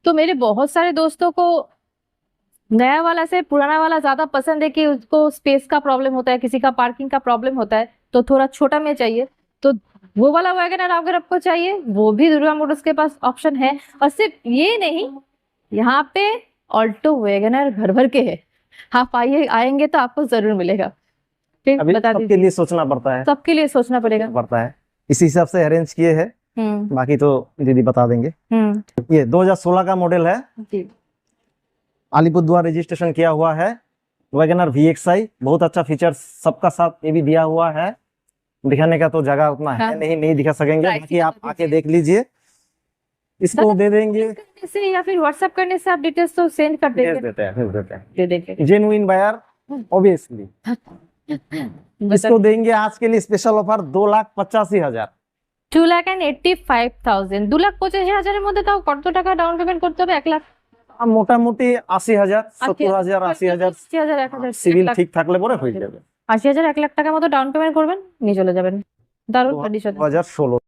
तो मेरे बहुत सारे दोस्तों को नया वाला से पुराना वाला ज्यादा पसंद है कि उसको स्पेस का प्रॉब्लम होता है, किसी का पार्किंग का प्रॉब्लम होता है, तो थोड़ा छोटा में चाहिए। तो वो वाला वैगनर अगर आपको चाहिए वो भी दुर्गा मोटर्स के पास ऑप्शन है। और सिर्फ ये नहीं, यहाँ पे ऑल्टो वैगनर भर भर के है। आप आएंगे तो आपको जरूर मिलेगा। फिर अभी बता सबके दीजिए। लिए सोचना पड़ता है, सबके लिए सोचना पड़ेगा। इसी हिसाब से अरेंज किए हैं। बाकी तो दीदी बता देंगे। ये 2016 का मॉडल है, जी। अलीपुरद्वार रजिस्ट्रेशन किया हुआ है। वैगनर VXI, बहुत अच्छा फीचर सबका साथ ये भी दिया हुआ है। दिखाने का तो जगह उतना है हाँ। नहीं दिखा सकेंगे, बाकी आप आके देख लीजिए। इसको दे देंगे, करने से या फिर व्हाट्सएप करने से आप डिटेल्स तो सेंड कर भेज देंगे। देते हैं दे देंगे। Genuine buyer obviously. इसको देंगे आज के लिए स्पेशल ऑफर 2,85,000। 2,85,000। 2,85,000 এর মধ্যে তাও কত টাকা ডাউন পেমেন্ট করতে হবে? 1 লাখ? মোটামুটি 80,000, 70,000, 80,000 80,000, 1,000, সিভিল ঠিক থাকলে পরে হয়ে যাবে। 80,000, 1 লাখ টাকার মতো ডাউন পেমেন্ট করবেন, নিয়ে চলে যাবেন। দারুণ কন্ডিশন। 2016